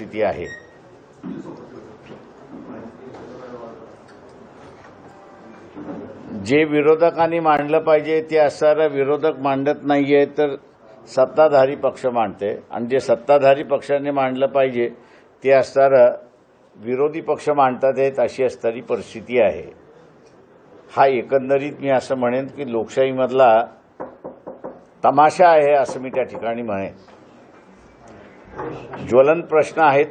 परिस्थिती आहे। जे विरोधकांनी मांडलं पाहिजे ते असणारा विरोधक मांडत नाहीये तर सत्ताधारी पक्ष मांडते, आणि जे सत्ताधारी पक्षाने मांडलं पाहिजे ते असणारं विरोधी पक्ष मांडतात आहेत, अशी असणारी परिस्थिती आहे। हा एकंदरीत मी असं म्हणेन की लोकशाहीमधला तमाशा आहे असं मी त्या ठिकाणी म्हणेन। ज्वलंत प्रश्न आहेत,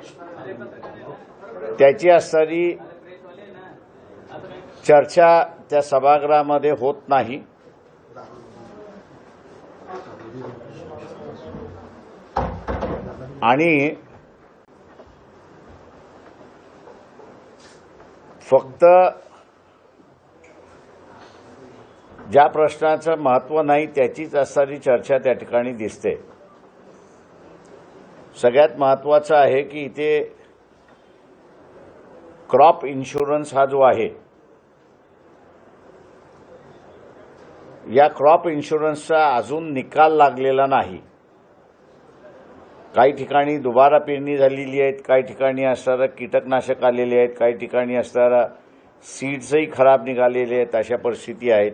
त्याची असणारी चर्चा त्या सभागृहामध्ये होत नाही। आणि फक्त ज्या प्रश्नाचं महत्त्व नाही त्याचीच असणारी चर्चा त्या ठिकाणी दिसते। सगळ्यात महत्त्वाचं आहे की इथे क्रॉप इन्शुरन्स हा जो आहे, या क्रॉप इन्शुरन्सचा अजून निकाल लागलेला नाही। काही ठिकाणी दुबारा पेरणी झालेली आहेत, काही ठिकाणी असणारा कीटकनाशक आलेले आहेत, काही ठिकाणी असणारा सीड्सही खराब निघालेले आहेत, अशा परिस्थिती आहेत।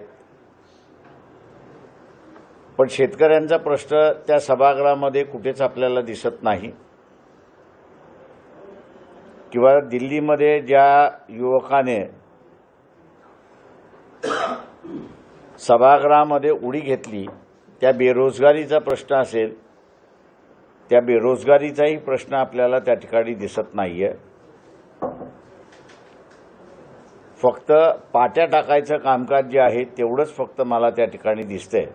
पण शेतकऱ्यांचा प्रश्न त्या सभागृहामध्ये कुठेच आपल्याला दिसत नाही। किंवा दिल्लीमध्ये ज्या युवकाने सभागृहामध्ये उडी घेतली, त्या बेरोजगारीचा प्रश्न असेल, त्या बेरोजगारीचाही प्रश्न आपल्याला त्या ठिकाणी दिसत नाहीये। फक्त पाट्या टाकायचं कामकाज जे आहे तेवढंच फक्त मला त्या ठिकाणी दिसतंय,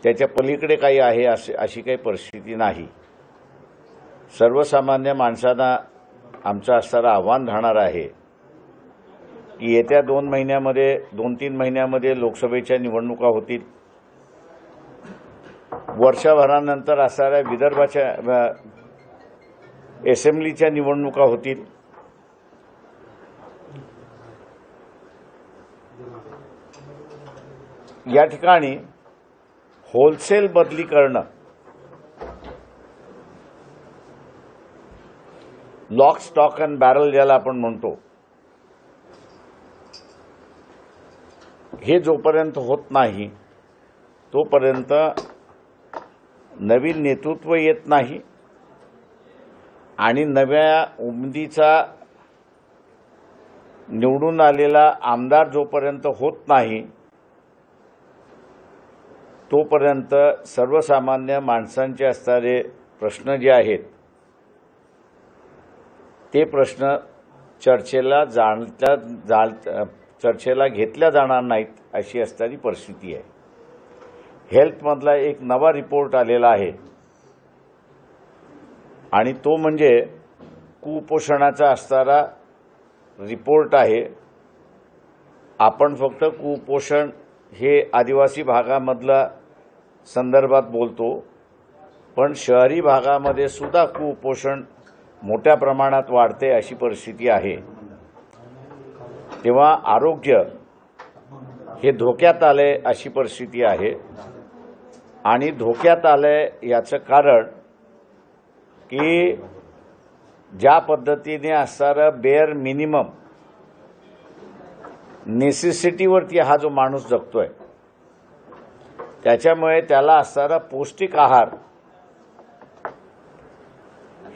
त्याच्या पलीकडे काही आहे अशी काही परिस्थिती नाही। सर्वसामान्य माणसांना आमचं असणारं आव्हान राहणार आहे की येत्या 2-3 महिन्यामध्ये लोकसभेच्या निवडणुका होतील। वर्षभरानंतर असणाऱ्या विदर्भाच्या असेंब्लीच्या निवडणुका होतील। या ठिकाणी होलसेल बदली करणं, लॉक स्टॉक अँड बॅरल ज्याला आपण म्हणतो, हे जोपर्यंत होत नाही तोपर्यंत नवीन नेतृत्व येत नाही आणि नव्या उमेदीचा निवडून आलेला आमदार जोपर्यंत होत नाही तोपर्यंत सर्वसामान्य माणसांचे असणारे प्रश्न जे आहेत ते प्रश्न चर्चेला घेतल्या जाणार नाहीत, अशी असणारी परिस्थिती आहे। हेल्थमधला एक नवा रिपोर्ट आलेला आहे आणि तो म्हणजे कुपोषणाचा असणारा रिपोर्ट आहे। आपण फक्त कुपोषण हे आदिवासी भागामधला संदर्भात बोलतो, पण शहरी भागामध्ये सुद्धा कुपोषण मोठ्या प्रमाणात वाढते अशी परिस्थिती आहे। तेव्हा आरोग्य हे धोक्यात आले अशी परिस्थिती आहे। आणि धोक्यात आले याचं कारण की ज्या पद्धतीने असणारं बेअर मिनिमम नेसेसिटीवरती हा जो माणूस जगतोय, त्याच्यामुळे त्याला असणारा पौष्टिक आहार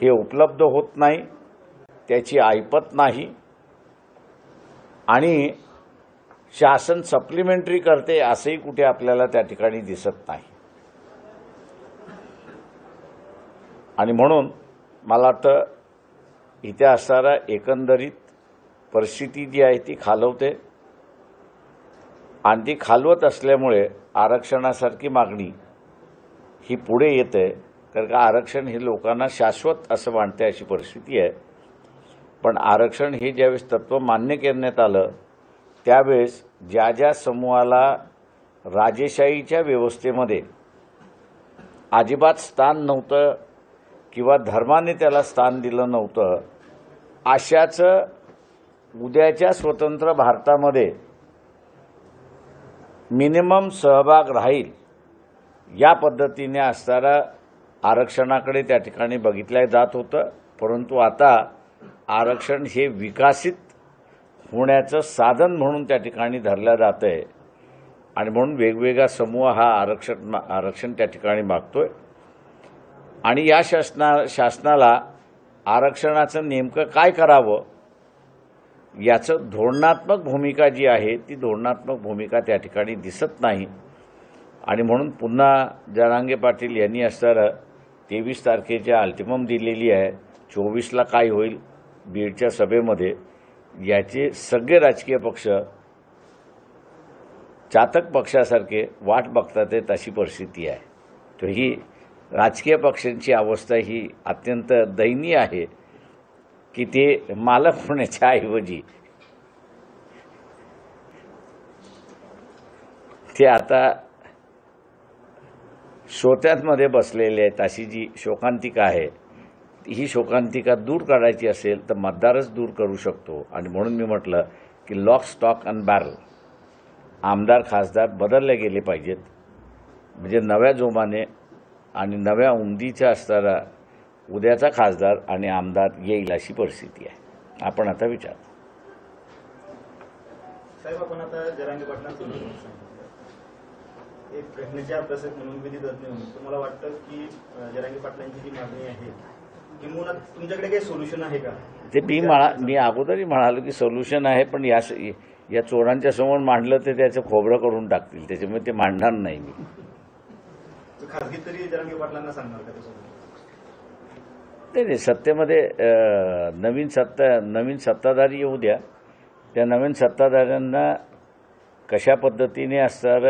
हे उपलब्ध होत नाही, त्याची ऐपत नाही आणि शासन सप्लिमेंटरी करते असंही कुठे आपल्याला त्या ठिकाणी दिसत नाही। आणि म्हणून मला वाटतं इथे असणारा एकंदरीत परिस्थिती जी आहे ती खालवते आणि ती खालवत असल्यामुळे आरक्षणासारखी मागणी ही पुढे येते, कारण का आरक्षण हे लोकांना शाश्वत असं वाटते अशी परिस्थिती आहे। पण आरक्षण हे ज्यावेळेस तत्त्व मान्य करण्यात आलं त्यावेळेस ज्या ज्या समूहाला राजेशाहीच्या व्यवस्थेमध्ये अजिबात स्थान नव्हतं किंवा धर्माने त्याला स्थान दिलं नव्हतं, अशाच उद्याच्या स्वतंत्र भारतामध्ये मिनिमम सहभाग राहील या पद्धतीने असणारा आरक्षणाकडे त्या ठिकाणी बघितलं जात होतं, परंतु आता आरक्षण हे विकसित होण्याचं साधन म्हणून त्या ठिकाणी धरलं जात आहे आणि म्हणून वेगवेगळा समूह हा आरक्षण त्या ठिकाणी मागतोय आणि या शासनाला आरक्षणाचं नेमकं काय करावं याचं धोरणात्मक भूमिका जी आहे ती धोरणात्मक भूमिका त्या ठिकाणी दिसत नाही आणि म्हणून पुन्हा जरांगे पाटील यांनी असणारं 23 तारखेची अल्टिमम दिलेली आहे. 24ला काय होईल बीडच्या सभेमध्ये याचे सगळे राजकीय पक्ष चातक पक्षासारखे वाट बघतात आहेत अशी परिस्थिती आहे. तर ही राजकीय पक्षांची अवस्था ही अत्यंत दयनीय आहे की ते मालक होण्याच्या ऐवजी ते आता श्रोत्यांमध्ये बसलेले आहेत. अशी जी शोकांतिका आहे ही शोकांतिका दूर करायची असेल तर मतदारच दूर करू शकतो आणि म्हणून मी म्हटलं की लॉक स्टॉक अँड बॅरल आमदार खासदार बदलले गेले पाहिजेत, म्हणजे नव्या जोमाने आणि नव्या उमदीचा असणारा उद्याचा खासदार आणि आमदार येईल अशी परिस्थिती आहे. आपण आता विचार साहेब, आपण आता जरांगे पाटलांचं एक घटनेचे अभ्यासक म्हणून विधी तज्ञ म्हणून तुम्हाला वाटतं की जरांगे पाटलांची जी मागणी आहे किंवा तुमच्याकडे काही सोल्युशन आहे का? ते मी अगोदरही म्हणालो की सोल्युशन आहे, पण या चोरांच्या समोर मांडलं तर त्याचं खोबरं करून टाकतील, त्याच्यामुळे ते मांडणार नाही. मी खासगी तरी जरांगे पाटलांना सांगणार का? नाही, सत्तेमध्ये नवीन सत्ताधारी येऊ द्या. त्या नवीन सत्ताधाऱ्यांना कशा पद्धतीने असणार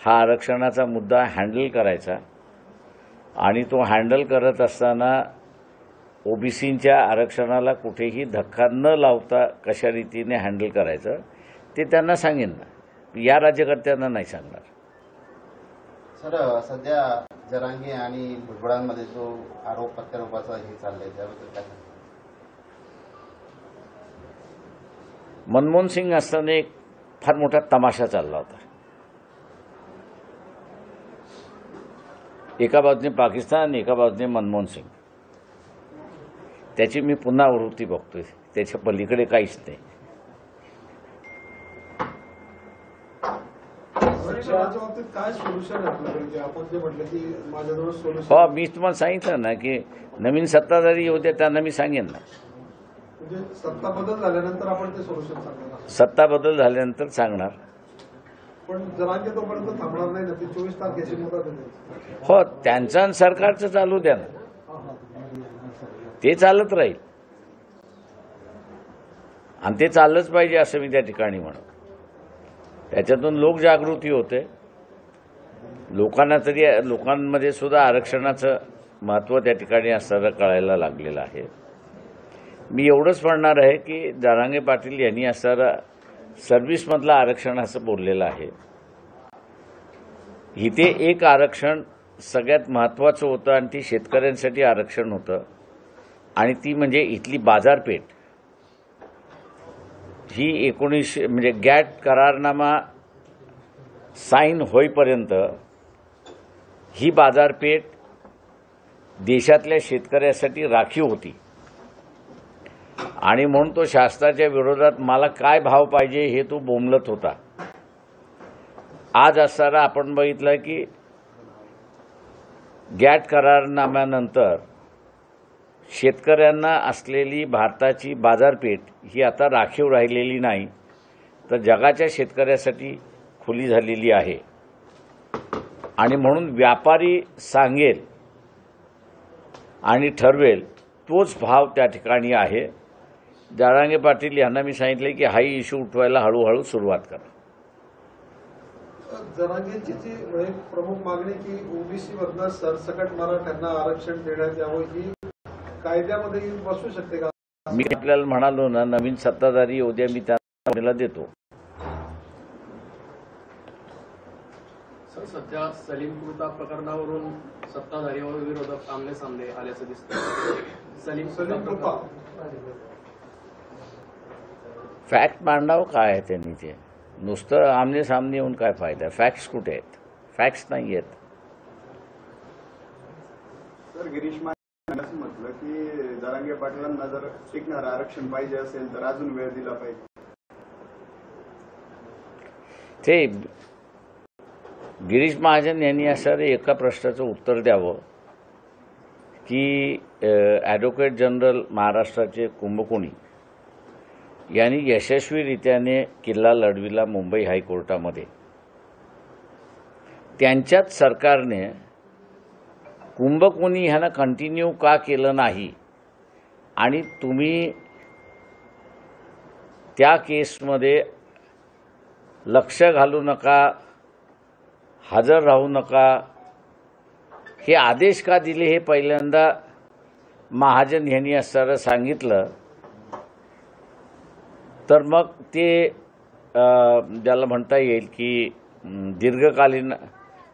हा आरक्षणाचा मुद्दा हँडल करायचा आणि तो हँडल करत असताना ओबीसींच्या आरक्षणाला कुठेही धक्का न लावता कशा रीतीने हँडल करायचं ते त्यांना सांगेन ना, या राज्यकर्त्यांना नाही सांगणार. सर, सध्या जरांगे आणि भुजबळांमध्ये जो आरोप प्रत्यारोपाचा हे चाललंय त्याबद्दल काय? मनमोहन सिंग असताना एक फार मोठा तमाशा चालला होता. एका बाजूने पाकिस्तान आणि एका बाजूने मनमोहन सिंग. त्याची मी पुन्हा आवृत्ती बघतोय, त्याच्या पलीकडे काहीच नाही. हो, मी तुम्हाला सांगितलं ना की नवीन सत्ताधारी होते त्यांना मी सांगेन ना. सत्ता बदल झाल्यानंतर आपण ते सोल्युशन सांगणार. सत्ता बदल झाल्यानंतर सांगणार. पण जरांगे तोपर्यंत थांबणार नाही ना, ती 24 तारखेची मुदत आहे. हो, त्यांचं आणि सरकारचं चालू द्या ना, ते चालत राहील आणि ते चाललंच पाहिजे असं मी त्या ठिकाणी म्हणतो. त्याच्यातून लोकजागृती होते, लोकांमध्ये सुद्धा आरक्षणाचं महत्त्व त्या ठिकाणी असताना कळायला लागलेलं आहे. मी एवढंच म्हणणार आहे की जरांगे पाटील यांनी असणारा सर्व्हिसमधलं आरक्षण असं बोललेलं आहे. इथे एक आरक्षण सगळ्यात महत्त्वाचं होतं आणि ती शेतकऱ्यांसाठी आरक्षण होतं आणि ती म्हणजे इथली बाजारपेठ. ही 19 म्हणजे गॅट करारनामा साईन होईपर्यंत ही बाजारपेठ देशातल्या शेतकऱ्यासाठी राखीव होती आणि म्हणून तो शासनाच्या विरोधात मला काय भाव पाहिजे हे तो बोंबलत होता. आज असताना आपण बघितलं की गॅट करारनाम्यानंतर शेतकऱ्यांना असलेली भारताची बाजारपेठ ही आता राखीव राहिलेली नाही, तर जगाच्या शेतकऱ्यासाठी खुली झालेली आहे आणि म्हणून व्यापारी सांगेल आणि ठरवेल तोच भाव त्या ठिकाणी आहे. जरांगे पाटील यांना मी सांगितले की हा इश्यू उठवायला हळूहळू सुरुवात करा. जरांगेंची जी प्रमुख मागणी की ओबीसी मधनं सरसकट मराठ्यांना आरक्षण देण्यात यावं ही कायद्यामध्ये बसू शकते का? मी आपल्याला म्हणालो ना, नवीन सत्ताधारी उद्या मी त्यांना देतो. सर, सध्या सलीम कुर्ता प्रकरणावरून सत्ताधारी व विरोधक आमने सामने आल्याचं दिसतं. सलीम कुर्ता फॅक्ट मांडावं काय आहे त्यांनी, ते नुसतं आमने सामने येऊन काय फायदा? फॅक्ट्स कुठे आहेत? फॅक्ट्स नाही आहेत. सर गिरीश महाजन असं म्हटलं की जरांगे पाटलांना जर टिकणार आरक्षण पाहिजे असेल तर अजून वेळ दिला पाहिजे. ते गिरीश महाजन यांनी असं एका प्रश्नाचं उत्तर द्यावं की ॲडव्होकेट जनरल महाराष्ट्राचे कुंभकोणी यांनी यशस्वीरित्याने किल्ला लढविला मुंबई हायकोर्टामध्ये. त्यांच्याच सरकारने कुंभकोणी ह्यांना कंटिन्यू का केलं नाही आणि तुम्ही त्या केसमध्ये लक्ष घालू नका, हजर राहू नका, हे आदेश का दिले हे पहिल्यांदा महाजन यांनी असं सांगितलं तर मग ते ज्याला म्हणता येईल की दीर्घकालीन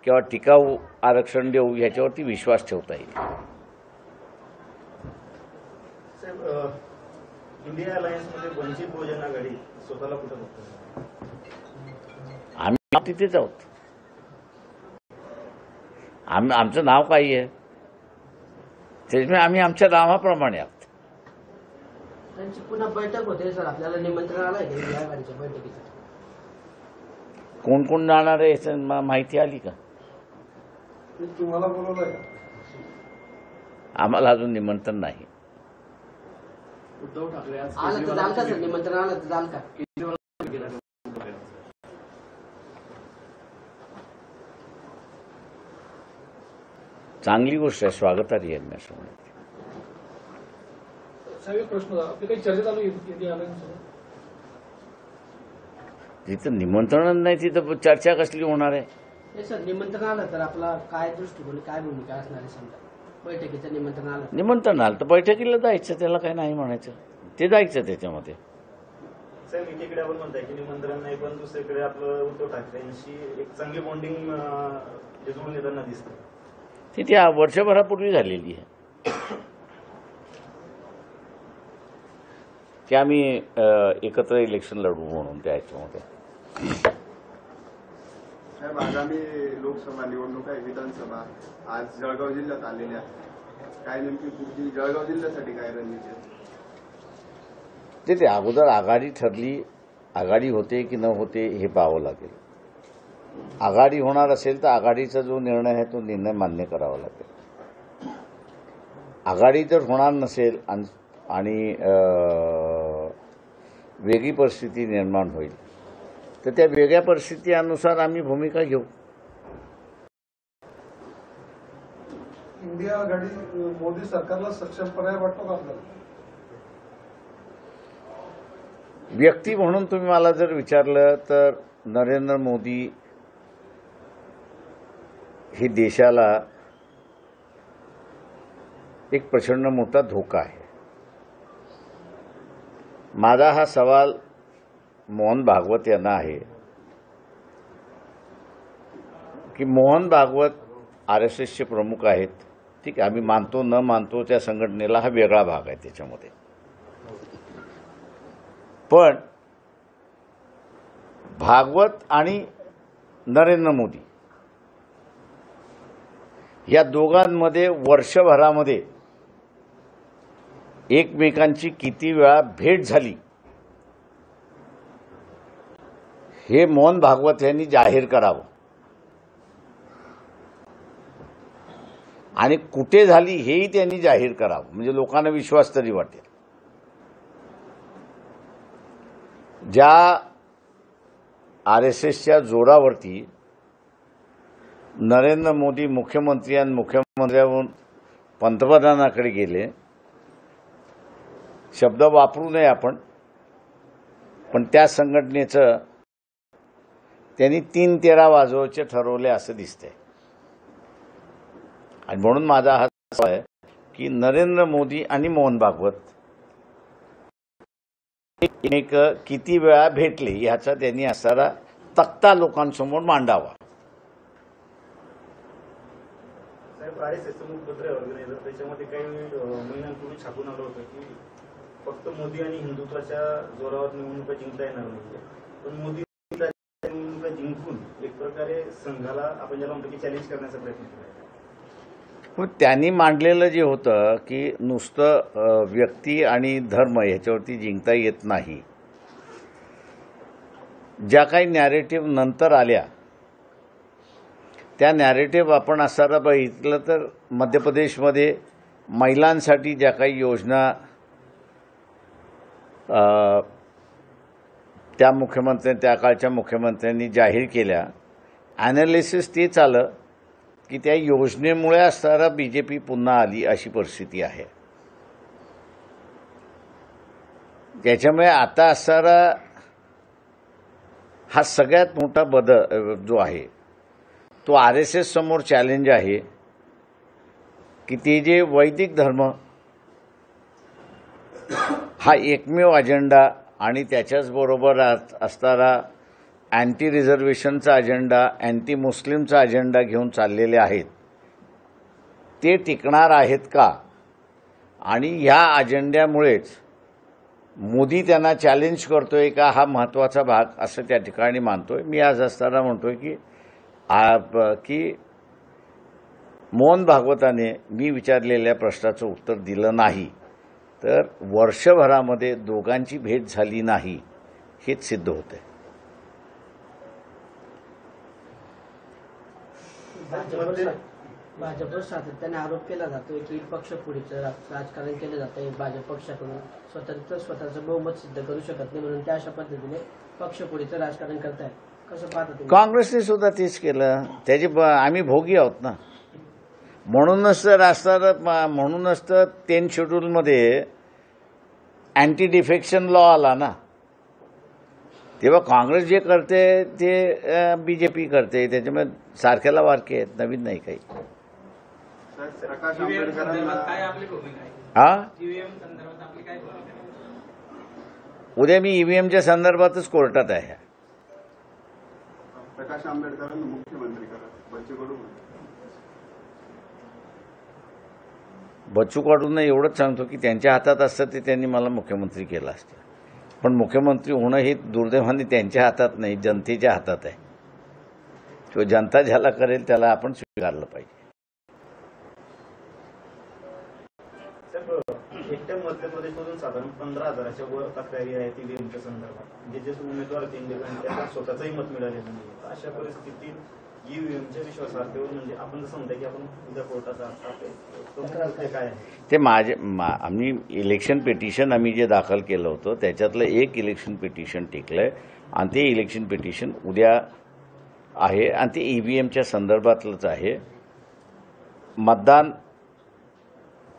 किंवा टिकाऊ आरक्षण देऊ ह्याच्यावरती विश्वास ठेवता येईल. साहेब, इंडिया अलायन्समध्ये वंचित बहुजन आघाडी स्वतःला कुठं बघतो? आम्ही तिथेच आहोत. आमचं नाव काही आहे त्याच्यामुळे आम्ही आमच्या नावाप्रमाणे आहोत. त्यांची पुन्हा बैठक होते सर, आपल्याला निमंत्रण आलंय का इंडिया आघाडीच्या बैठकीचं? कोण कोण जाणार आहे याची माहिती आली का? तुम्हाला बोलवलंय का? आम्हाला अजून निमंत्रण नाही. उद्धव ठाकरे आज आलं तर जाल का सर? निमंत्रण आलं तर जाल का? चांगली गोष्ट आहे, स्वागतार्ह आहे मी असं म्हणतो. साहेब एक प्रश्न होता, आपली काही चर्चा चालू आहे इंडिया अलायन्ससोबत? जिथं निमंत्रण नाही तिथं चर्चा कसली होणार आहे? नाही सर, निमंत्रण आलं तर आपला काय दृष्टिकोन, काय भूमिका असणार आहे समजा बैठकीचं निमंत्रण आलं? निमंत्रण आलं तर बैठकीला जायचं, त्याला काय नाही म्हणायचं, ते जायचं त्याच्यामध्ये. साहेब, एकीकडे आपण म्हणताय की निमंत्रण नाही, पण दुसरीकडे आपलं उद्धव ठाकरेंशी एक चांगली बॉन्डिंग जुळून येताना दिसतं. ती त्या वर्षभरापूर्वी झालेली आहे की आम्ही एकत्र इलेक्शन लढवू म्हणून त्या ह्याच्यामध्ये. साहेब आगामी लोकसभा निवडणूक आहे, विधानसभा आज जळगाव जिल्ह्यात आलेल्या, काय नेमकी तुमची जळगाव जिल्ह्यासाठी काय रणनीती आहे? ते अगोदर आघाडी ठरली, आघाडी होते की न होते हे पाहावं लागेल. आघाडी होणार असेल तर आघाडीचा जो निर्णय आहे तो निर्णय मान्य करावा लागेल. आघाडी जर होणार नसेल आणि वेगळी परिस्थिती निर्माण होईल तर त्या वेगळ्या परिस्थितीनुसार आम्ही भूमिका घेऊ. इंडिया आघाडी मोदी सरकारला सक्षम पर्याय वाटतो का आपल्याला? व्यक्ती म्हणून तुम्ही मला जर विचारलं तर नरेंद्र मोदी ही देशाला एक प्रचंड मोठा धोका आहे. माझा हा सवाल मोहन भागवत यांना आहे की मोहन भागवत RSSचे प्रमुख आहेत, ठीक आहे, आम्ही मानतो न मानतो त्या संघटनेला हा वेगळा भाग आहे त्याच्यामध्ये, पण भागवत आणि नरेंद्र मोदी या दोघांमध्ये वर्षभरामध्ये एकमेकांची किती वेळा भेट झाली हे मोहन भागवत यांनी जाहीर करावं आणि कुठे झाली हेही त्यांनी जाहीर करावं, म्हणजे लोकांना विश्वास तरी वाटेल. ज्या RSSच्या जोरावरती नरेंद्र मोदी मुख्यमंत्र्यावरून पंतप्रधानाकडे गेले, शब्द वापरू नये आपण, पण त्या संघटनेचं त्यांनी 3-13 वाजवायचे ठरवले असं दिसतंय. आणि म्हणून माझा हा सवाल आहे की नरेंद्र मोदी आणि मोहन भागवत एक किती वेळा भेटले ह्याचा त्यांनी असणारा तक्ता लोकांसमोर मांडावा. साहेब, RSSचं मुखपत्र ऑर्गनायझर त्याच्यामध्ये काही महिन्यांपूर्वी छापून आलं होतं की फक्त मोदी आणि हिंदुत्वाच्या जोरावर निवडणुका जिंकता येणार नाही, पण मोदी निवडणुका जिंकून एक प्रकारे संघाला आपण ज्याला म्हणतो की चॅलेंज करण्याचा प्रयत्न केला. पण त्यांनी मांडलेलं जे होतं की नुसतं व्यक्ती आणि धर्म ह्याच्यावरती जिंकता येत नाही. ज्या काही नॅरेटिव्ह नंतर आल्या त्या नॅरेटिव्ह आपण असताना बघितलं तर मध्य प्रदेशमध्ये महिलांसाठी ज्या काही योजना त्या काळच्या मुख्यमंत्र्यांनी जाहीर केल्या, ॲनालिसिस तेच आलं की त्या योजनेमुळे असताना BJP पुन्हा आली अशी परिस्थिती आहे. त्याच्यामुळे आता असणारा हा सगळ्यात मोठा बदल जो आहे तो RSS समोर चॅलेंज आहे की ते जे वैदिक धर्म हा एकमेव अजेंडा आणि त्याच्याचबरोबर असणारा अँटी रिझर्वेशनचा अजेंडा, अँटी मुस्लिमचा अजेंडा घेऊन चाललेले आहेत, ते टिकणार आहेत का? आणि ह्या अजेंड्यामुळेच मोदी त्यांना चॅलेंज करतोय का, हा महत्त्वाचा भाग असं त्या ठिकाणी मानतोय. मी आज असताना म्हणतोय की मोहन भागवताने मी विचारलेल्या प्रश्नाचं उत्तर दिलं नाही तर वर्षभरामध्ये दोघांची भेट झाली नाही हेच सिद्ध होतंय. भाजपवर सातत्याने आरोप केला जातोय की पक्षफोडीचं राजकारण केलं जातंय. भाजप पक्षाकडून स्वतःचं बहुमत सिद्ध करू शकत नाही म्हणून त्या अशा पद्धतीने पक्षफोडीचं राजकारण करताय. कसं पाहता तुम्ही? काँग्रेसने सुद्धा तेच केलं. त्याचे आम्ही भोगी आहोत ना. म्हणूनच तर 10 शेड्यूलमध्ये अँटी डिफेक्शन लॉ आला ना. तेव्हा काँग्रेस जे करते ते BJP करते. त्याच्यामुळे सारख्याला वारके आहेत, नवीन नाही काही. प्रकाश आंबेडकरांना उद्या मी EVMच्या संदर्भातच कोर्टात आहे. प्रकाश आंबेडकरांना मुख्यमंत्री करा, बच्चू कडू बच्चू कडूंना एवढंच सांगतो की त्यांच्या हातात असतं ते त्यांनी मला मुख्यमंत्री केलं असतं. पण मुख्यमंत्री होणं हे दुर्दैवाने त्यांच्या हातात नाही, जनतेच्या हातात आहे. तो जनता ज्याला करेल त्याला आपण स्वीकारलं पाहिजे. एकट्या मध्य प्रदेशमधून साधारण 15,000च्या वर तक्रारी आहेत EVMच्या संदर्भात. जे उमेदवार इंडिपेंडंट त्यांना स्वतःचंही मत मिळालेलं नाही. अशा परिस्थितीत EVMच्या विश्वासार्हतेवर म्हणजे आपण जसं म्हणता की आपण उद्या कोर्टाचा काय आहे ते आम्ही इलेक्शन पिटिशन आम्ही जे दाखल केलं होतं त्याच्यातलं एक इलेक्शन पिटिशन टिकलंय आणि ते इलेक्शन पिटिशन उद्या आहे आणि ते EVMच्या संदर्भातलंच आहे. मतदान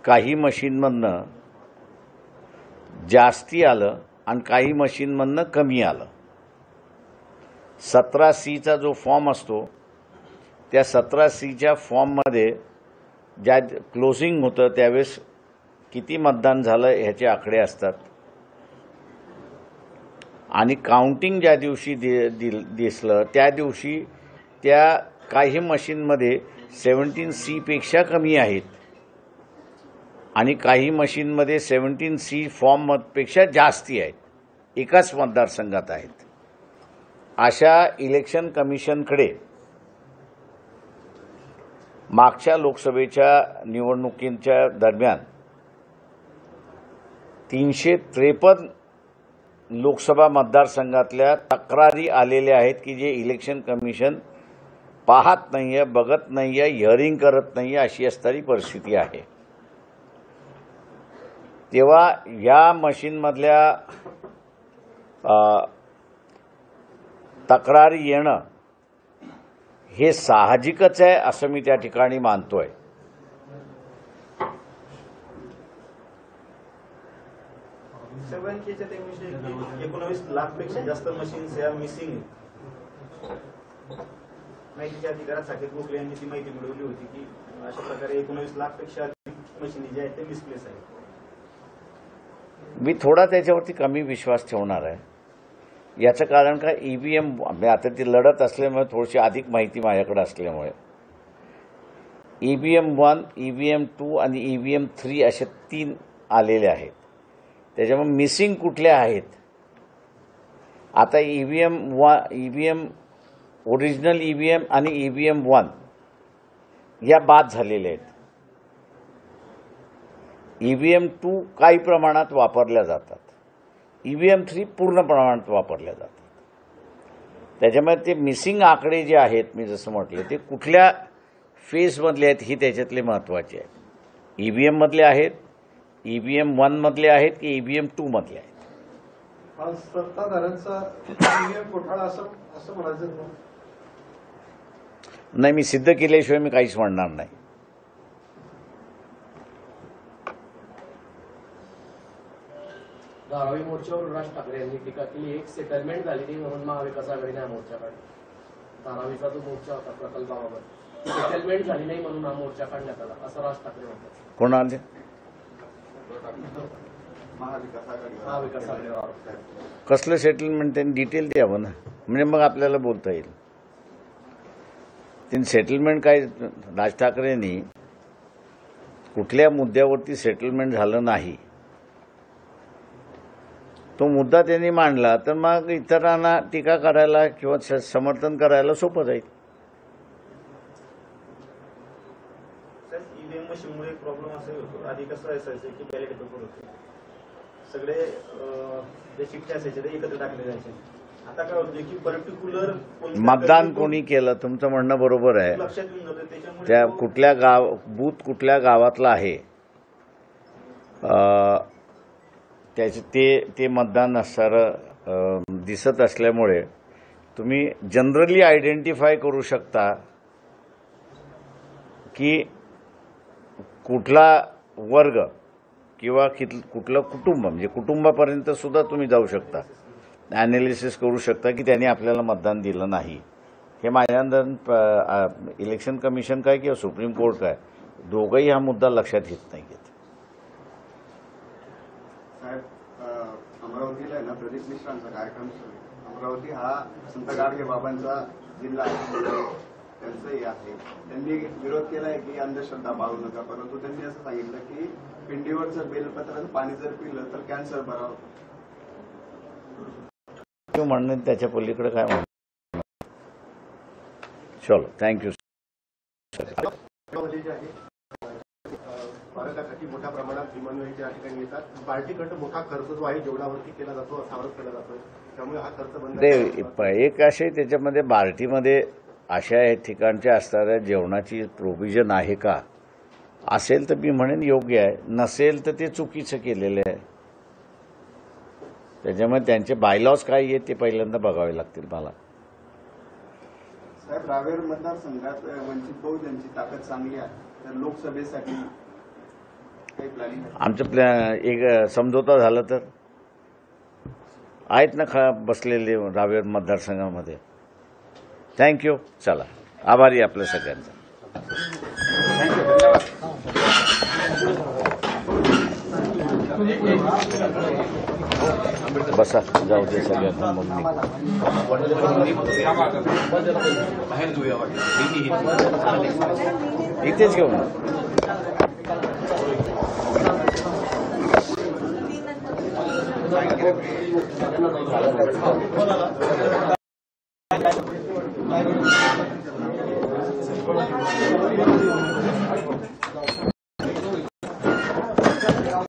काही मशीनमधनं जास्ती आलं आणि काही मशीनमधनं कमी आलं. 17C जो फॉर्म असतो त्या 17C फॉर्ममध्ये ज्या क्लोजिंग होतं त्यावेळेस किती मतदान झालं ह्याचे आकडे असतात आणि काउंटिंग ज्या दिवशी दिसलं त्या दिवशी त्या काही मशीनमध्ये 17C पेक्षा कमी आहेत आणि काही मशीनमध्ये 17C फॉर्मपेक्षा जास्ती आहेत, एकाच मतदारसंघात आहेत. अशा इलेक्शन कमिशनकडे मागच्या लोकसभेच्या निवडणुकींच्या दरम्यान 353 लोकसभा मतदारसंघातल्या तक्रारी आलेल्या आहेत की जे इलेक्शन कमिशन पाहत नाहीये, बघत नाहीये, हिअरिंग करत नाहीये, अशी असणारी परिस्थिती आहे. तेव्हा या मशीनमधल्या तक्रारी येणं हे साहजिकच आहे असं मी त्या ठिकाणी मानतोय. बँकेच्या 19 लाखपेक्षा जास्त मशीन्स या मिसिंग. माहितीच्या अधिकारात साकेत गोखले यांनी ती माहिती मिळवली होती की अशा प्रकारे 19 लाखपेक्षा अधिक मशीन जे आहेत ते मिसप्लेस आहेत. मी थोडा त्याच्यावरती कमी विश्वास ठेवणार आहे. याचं कारण काय, EVM आता ती लढत असल्यामुळे थोडीशी अधिक माहिती माझ्याकडे असल्यामुळे EVM 1, EVM 2 आणि EVM 3 असे 3 आलेले आहेत. त्याच्यामुळे मिसिंग कुठल्या आहेत, आता EVM ओरिजिनल EVM आणि EVM 1 या बाद झालेल्या आहेत. EVM2 काही प्रमाणात वापरल्या जातात, EVM3 पूर्ण प्रमाणात वापरल्या जातात. त्याच्यामध्ये ते मिसिंग आकडे जे आहेत, मी जसं म्हटलं, ते कुठल्या फेजमधले आहेत ही त्याच्यातले महत्त्वाचे आहेत. EVM मधले आहेत, EVM1 मधले आहेत की EVM2 मधले आहेत. हा सत्ताधाऱ्यांचा ईव्हीएम घोटाळा असं म्हणायचं का? नाही, मी सिद्ध केल्याशिवाय मी काहीच म्हणणार नाही. धारावी मोर्चावर राज ठाकरे यांनी टीका केली, एक सेटलमेंट झाली नाही म्हणून महाविकास आघाडीने हा मोर्चा काढला. धारावीचा जो मोर्चा होता प्रकल्पाबाबत, सेटलमेंट झाली नाही म्हणून हा मोर्चा काढण्यात आला, असं राज ठाकरे म्हणतात. कोणाले? महाविकास आघाडी महाविकास आघाडीवर आरोप आहे. कसलं सेटलमेंट त्यांनी डिटेल द्यावं ना, म्हणजे मग आपल्याला बोलता येईल. त्यांनी सेटलमेंट काय, राज ठाकरेंनी कुठल्या मुद्द्यावरती सेटलमेंट झालं नाही तो मुद्दा त्यांनी मांडला तर मग इतरांना टीका करायला किंवा समर्थन करायला सोपं जाईल. ईव्हीएम मशीनमुळे प्रॉब्लेम असे होतो. आधी कसं असायचं की बॅलेट पेपर होते, सगळे जे चिठ्ठे असायचे ते एकत्र टाकले जायचे. आता काय होतं की पर्टिक्युलर मतदान कोणी केलं, तुमचं म्हणणं बरोबर आहे. लक्षात येऊन जातं. त्याच्यामुळे त्या कुठल्या बूथ कुठल्या गावातला आहे त्याचे ते मतदान सारं दिसत असल्यामुळे तुम्ही जनरली आयडेंटिफाय करू शकता की कुठला वर्ग किंवा कुठलं कुटुंब, म्हणजे कुटुंबापर्यंत सुद्धा तुम्ही जाऊ शकता, ॲनालिसिस करू शकता की त्यांनी आपल्याला मतदान दिलं नाही. हे माझ्या इलेक्शन कमिशन काय किंवा सुप्रीम कोर्ट काय, दोघंही हा मुद्दा लक्षात घेत नाही आहेत. साहेब, अमरावतीला आहे ना प्रदीप मिश्रांचा कार्यक्रम सुरू आहे. अमरावती हा संत गाडगे बाबांचा जिल्हा आहे, त्यांचंही आहे. त्यांनी विरोध केला आहे की अंधश्रद्धा पाळू नका, परंतु त्यांनी असं सांगितलं की पिंडीवरचं बेलपत्राचं पाणी जर पिलं तर कॅन्सर बरा होतो. म्हणणं त्याच्या पलीकडे काय म्हणणं. चलो, थँक्यू. भारतासाठी मोठ्या प्रमाणात विमानवाहू त्या ठिकाणी येतात. पार्टीकडे मोठा खर्च जो आहे जेवणावरती केला जातो असा आरोप केला जातो. त्यामुळे हा खर्च बंद एक असे त्याच्यामध्ये बार्टीमध्ये अशा ठिकाणच्या असणाऱ्या जेवणाची प्रोव्हिजन आहे का, असेल तर मी म्हणेन योग्य आहे, नसेल तर ते चुकीचं केलेलं आहे. त्याच्यामुळे त्यांचे बायलॉज काय आहेत ते पहिल्यांदा बघावे लागतील मला. साहेब, रावेर मतदारसंघात वंचित बहुजनची ताकद चांगली आहे, तर लोकसभेसाठी काही प्लॅनिंग? आमचं एक समझोता झाला तर आहेत ना बसलेले रावेर मतदारसंघामध्ये. थँक्यू. चला, आभारी आपल्या सगळ्यांचा. बसा, जाऊ दे सगळ्यांना. मग इथेच घेऊन